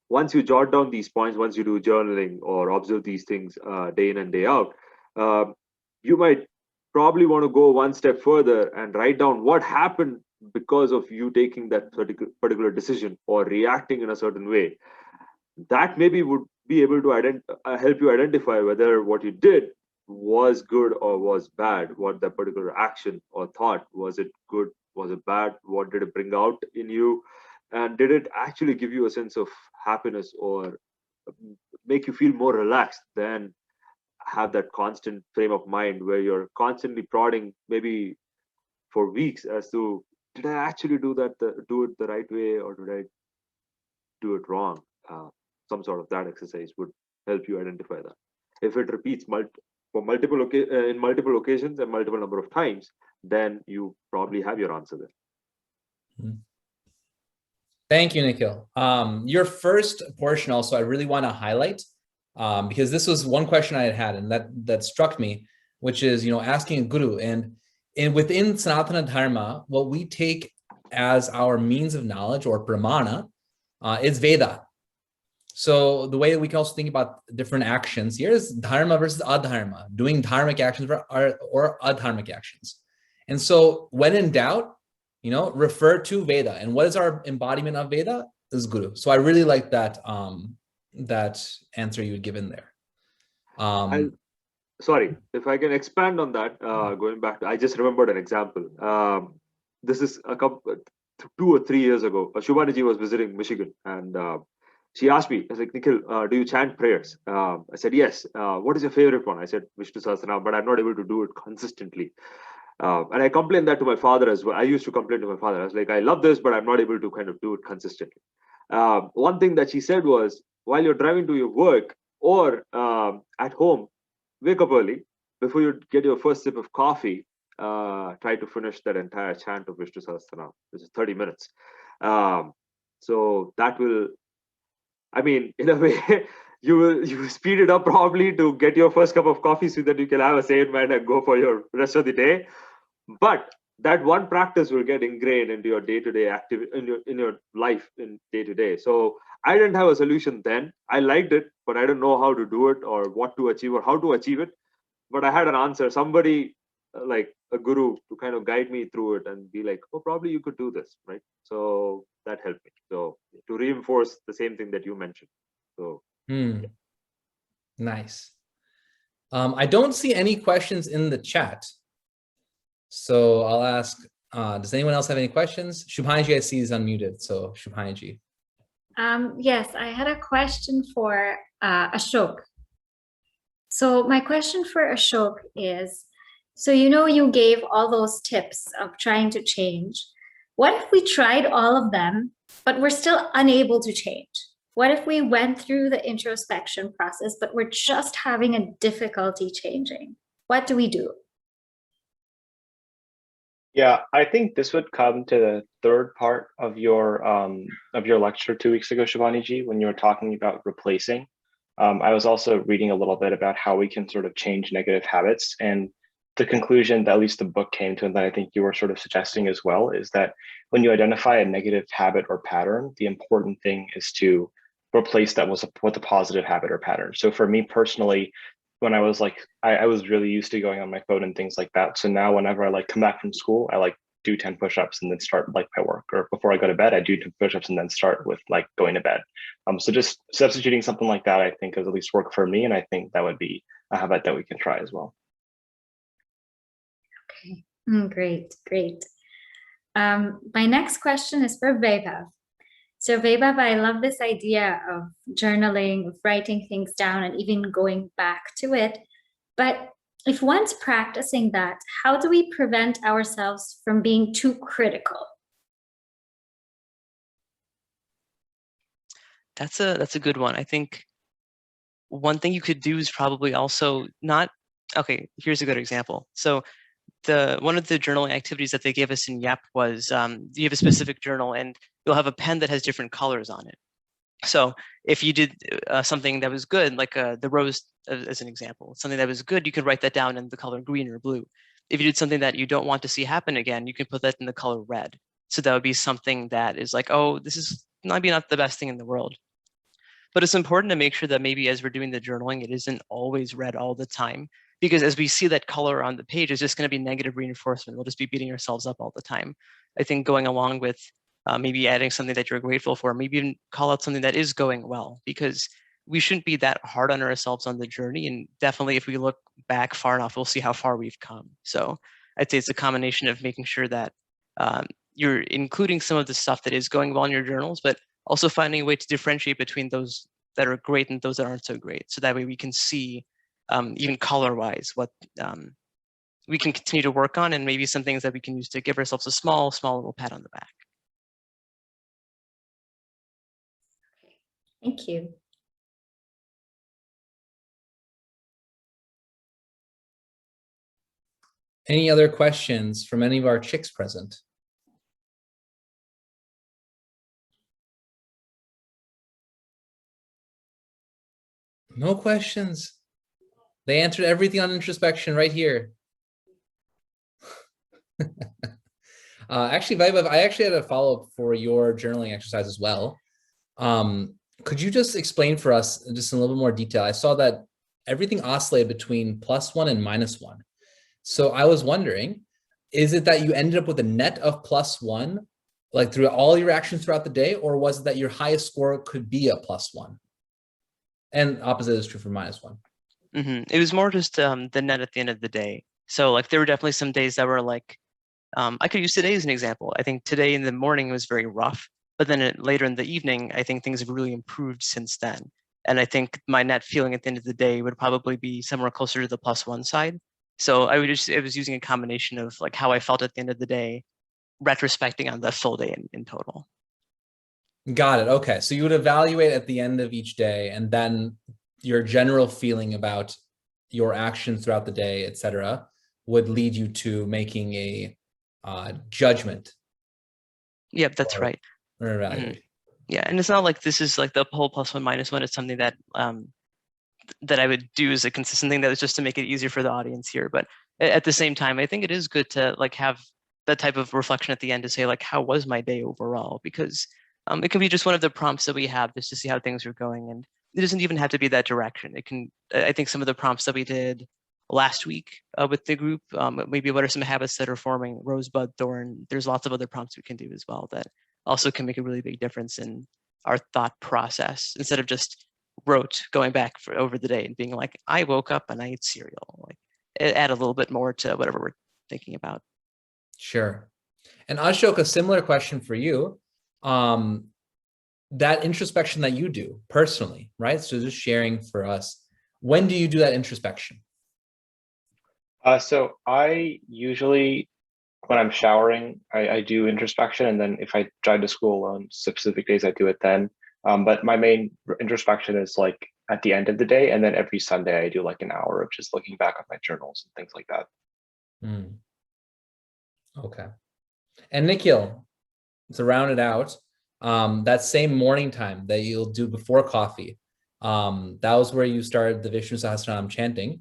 once you jot down these points, once you do journaling or observe these things day in and day out, you might probably want to go one step further and write down what happened because of you taking that particular decision or reacting in a certain way. That maybe would be able to help you identify whether what you did was good or was bad. What the particular action or thought, was it good, was it bad, what did it bring out in you, and did it actually give you a sense of happiness or make you feel more relaxed than have that constant frame of mind where you're constantly prodding maybe for weeks as to, did I actually do it the right way or did I do it wrong? Some sort of that exercise would help you identify that. If it repeats in multiple occasions and multiple number of times, then you probably have your answer there. Thank you, Nikhil. Your first portion also I really want to highlight because this was one question I had and that struck me, which is, you know, asking a guru. And within Sanatana Dharma, what we take as our means of knowledge or pramana is Veda. So the way that we can also think about different actions here is dharma versus adharma, doing dharmic actions or adharmic actions. And so when in doubt, you know, refer to Veda. And what is our embodiment of Veda? Is Guru. So I really like that that answer you had given there. Sorry, if I can expand on that, going back to, I just remembered an example. This is 2 or 3 years ago. Shubhaniji was visiting Michigan and she asked me, I was like, Nikhil, do you chant prayers? I said, yes. What is your favorite one? I said, Vishnu Sahasranam, but I'm not able to do it consistently. And I complained that to my father as well. I used to complain to my father. I was like, I love this, but I'm not able to kind of do it consistently. One thing that she said was, while you're driving to your work or at home, wake up early. Before you get your first sip of coffee, try to finish that entire chant of Vishnu Sahasranam, which is 30 minutes. So that will, I mean, in a way, you will speed it up probably to get your first cup of coffee so that you can have a sane mind and go for your rest of the day. But that one practice will get ingrained into your day-to-day activity in your life in day-to-day. So I didn't have a solution then. I liked it, but I don't know how to do it or what to achieve or how to achieve it. But I had an answer, somebody like a guru to kind of guide me through it and be like, oh, probably you could do this, right? So that helped me. So to reinforce the same thing that you mentioned. So Nice. I don't see any questions in the chat. So I'll ask, does anyone else have any questions? Shubhanji, I see is unmuted. So Shubhanji. Yes, I had a question for Ashok. So my question for Ashok is, so you know you gave all those tips of trying to change. What if we tried all of them, but we're still unable to change? What if we went through the introspection process, but we're just having a difficulty changing? What do we do? Yeah, I think this would come to the third part of your lecture 2 weeks ago, Shivani-ji, when you were talking about replacing. I was also reading a little bit about how we can sort of change negative habits, and the conclusion that at least the book came to, and that I think you were sort of suggesting as well, is that when you identify a negative habit or pattern, the important thing is to replace that with a positive habit or pattern. So for me personally, when I was like, I was really used to going on my phone and things like that. So now whenever I like come back from school, I like do 10 push-ups and then start like my work, or before I go to bed, I do 10 push-ups and then start with like going to bed. So just substituting something like that, I think has at least worked for me. And I think that would be a habit that we can try as well. Okay, great, great. My next question is for Vaibhav. So Vaibhav, I love this idea of journaling, of writing things down and even going back to it. But if one's practicing that, how do we prevent ourselves from being too critical? That's a good one. I think one thing you could do is probably also not, okay, here's a good example. So one of the journaling activities that they gave us in YEP was you have a specific journal and you'll have a pen that has different colors on it. So if you did something that was good, like the rose as an example, something that was good, you could write that down in the color green or blue. If you did something that you don't want to see happen again, you can put that in the color red. So that would be something that is like, oh, this is maybe not the best thing in the world. But it's important to make sure that maybe as we're doing the journaling, it isn't always red all the time. Because as we see that color on the page, it's just going to be negative reinforcement. We'll just be beating ourselves up all the time. I think going along with maybe adding something that you're grateful for, maybe even call out something that is going well, because we shouldn't be that hard on ourselves on the journey. And definitely if we look back far enough, we'll see how far we've come. So I'd say it's a combination of making sure that you're including some of the stuff that is going well in your journals, but also finding a way to differentiate between those that are great and those that aren't so great. So that way we can see even color-wise what we can continue to work on, and maybe some things that we can use to give ourselves a small little pat on the back. Thank you. Any other questions from any of our Chyks present? No questions. They answered everything on introspection right here. Actually, Vaibhav, I actually had a follow-up for your journaling exercise as well. Could you just explain for us just in a little bit more detail? I saw that everything oscillated between +1 and -1. So I was wondering, is it that you ended up with a net of +1, like through all your actions throughout the day, or was it that your highest score could be a +1? And opposite is true for -1. It was more just the net at the end of the day. So like there were definitely some days that were like, I could use today as an example. I think today in the morning was very rough, but then later in the evening, I think things have really improved since then. And I think my net feeling at the end of the day would probably be somewhere closer to the +1 side. So it was using a combination of like how I felt at the end of the day, retrospecting on the full day in total. Got it. Okay. So you would evaluate at the end of each day, and then your general feeling about your actions throughout the day, etc., would lead you to making a judgment. Yep, that's right. Or evaluation. Yeah, and it's not like this is like the whole +1 -1. It's something that that I would do as a consistent thing. That was just to make it easier for the audience here. But at the same time, I think it is good to like have that type of reflection at the end to say like, how was my day overall? Because it can be just one of the prompts that we have just to see how things are going. And it doesn't even have to be that direction. It can, I think some of the prompts that we did last week with the group, maybe what are some habits that are forming, rosebud, thorn. There's lots of other prompts we can do as well that also can make a really big difference in our thought process, instead of just rote going back over the day and being like, I woke up and I ate cereal. Like add a little bit more to whatever we're thinking about. Sure. And Ashok, a similar question for you. That introspection that you do personally, right? So just sharing for us, when do you do that introspection? So I usually, when I'm showering, I do introspection, and then if I drive to school on specific days, I do it then. But my main introspection is like at the end of the day, and then every Sunday I do like an hour of just looking back on my journals and things like that. Okay. And Nikhil, to round it out, that same morning time that you'll do before coffee, that was where you started the Vishnu Sahasranam chanting.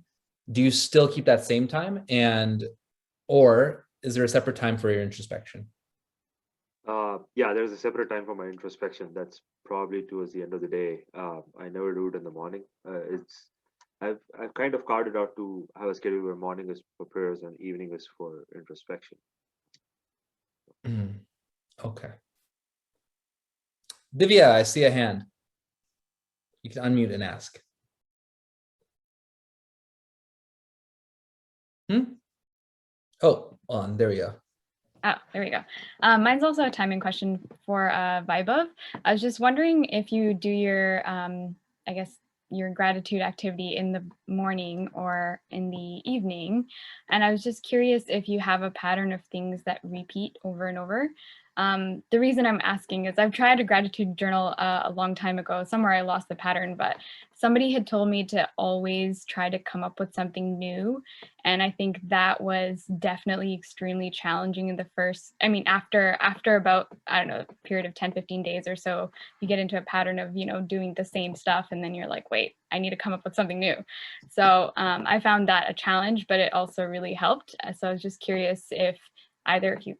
Do you still keep that same time, or is there a separate time for your introspection? Yeah, there's a separate time for my introspection. That's probably towards the end of the day. I never do it in the morning. I've kind of carved it out to have a schedule where morning is for prayers and evening is for introspection. Okay. Divya, I see a hand. You can unmute and ask. Oh, on, there we go. Oh, there we go. Mine's also a timing question for Vaibhav. I was just wondering if you do your, I guess, your gratitude activity in the morning or in the evening. And I was just curious if you have a pattern of things that repeat over and over. The reason I'm asking is I've tried a gratitude journal a long time ago. Somewhere I lost the pattern, but somebody had told me to always try to come up with something new. And I think that was definitely extremely challenging in the first, I mean, after about, I don't know, a period of 10, 15 days or so, you get into a pattern of, doing the same stuff. And then you're like, wait, I need to come up with something new. So I found that a challenge, but it also really helped. So I was just curious if either of you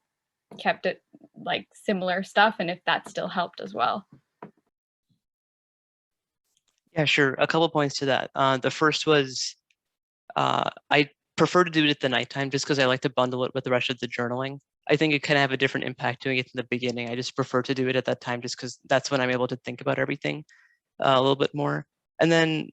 kept it like similar stuff and if that still helped as well. Yeah, sure. A couple points to that. The first was I prefer to do it at the nighttime just because I like to bundle it with the rest of the journaling. I think it can have a different impact doing it in the beginning. I just prefer to do it at that time just because that's when I'm able to think about everything a little bit more. And then,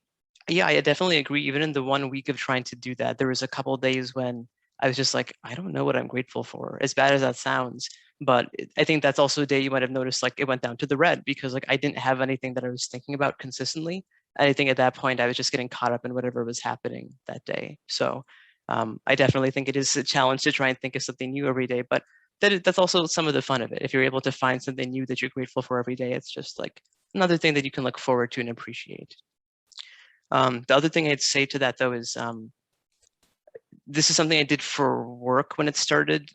yeah, I definitely agree. Even in the 1 week of trying to do that, there was a couple of days when I was just like, I don't know what I'm grateful for, as bad as that sounds. But I think that's also a day you might have noticed like it went down to the red because like I didn't have anything that I was thinking about consistently. And I think at that point I was just getting caught up in whatever was happening that day. So I definitely think it is a challenge to try and think of something new every day, but that's also some of the fun of it. If you're able to find something new that you're grateful for every day, it's just like another thing that you can look forward to and appreciate. The other thing I'd say to that though is this is something I did for work when it started.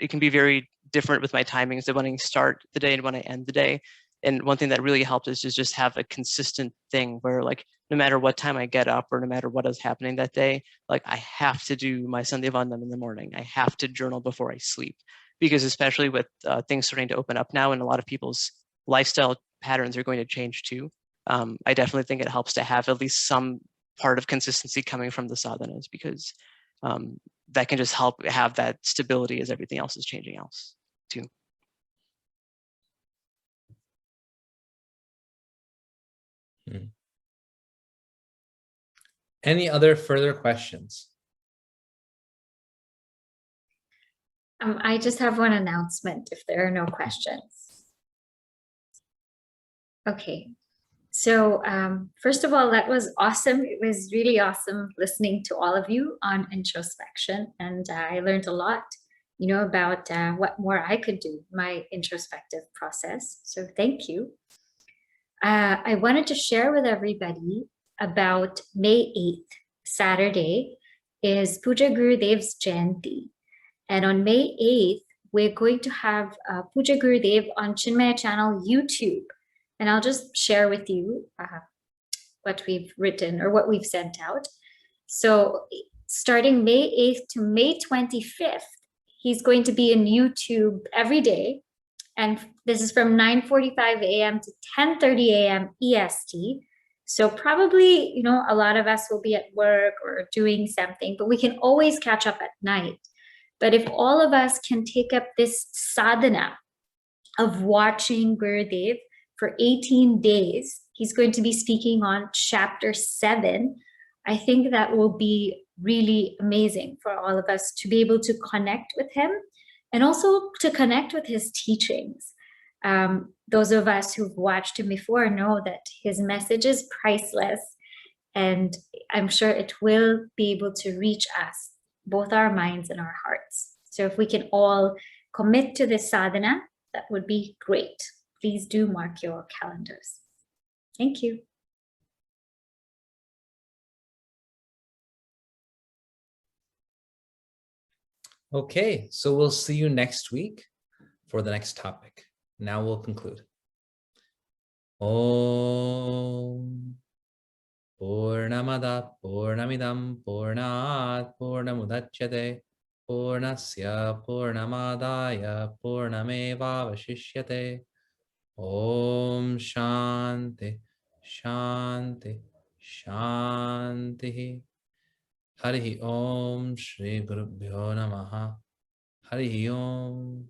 It can be very different with my timings of when I start the day and when I end the day. And one thing that really helped is to just have a consistent thing where like, no matter what time I get up or no matter what is happening that day, like I have to do my Sandhya Vandam in the morning. I have to journal before I sleep because especially with things starting to open up now and a lot of people's lifestyle patterns are going to change too. I definitely think it helps to have at least some part of consistency coming from the sadhanas because that can just help have that stability as everything else is changing else too. Any other further questions? I just have one announcement if there are no questions. Okay. So first of all, that was awesome. It was really awesome listening to all of you on introspection. And I learned a lot, about what more I could do, my introspective process. So thank you. I wanted to share with everybody about May 8th, Saturday, is Puja Gurudev's Jayanti. And on May 8th, we're going to have Puja Gurudev on Chinmaya channel YouTube. And I'll just share with you what we've written or what we've sent out. So starting May 8th to May 25th, he's going to be in YouTube every day. And this is from 9:45 a.m. to 10:30 a.m. EST. So probably, a lot of us will be at work or doing something, but we can always catch up at night. But if all of us can take up this sadhana of watching Gurudev for 18 days, he's going to be speaking on chapter 7. I think that will be really amazing for all of us to be able to connect with him and also to connect with his teachings. Those of us who've watched him before know that his message is priceless, and I'm sure it will be able to reach us, both our minds and our hearts. So if we can all commit to this sadhana, that would be great. Please do mark your calendars. Thank you. Okay, so we'll see you next week for the next topic. Now we'll conclude. Om Purnamada Purnamidam Purnat Purnamudachyate Purnasya Purnamadaya Purnamevavashishyate. Om Shanti Shanti Shanti. Harihi Om Shri Gurubhyo Namaha. Harihi Om.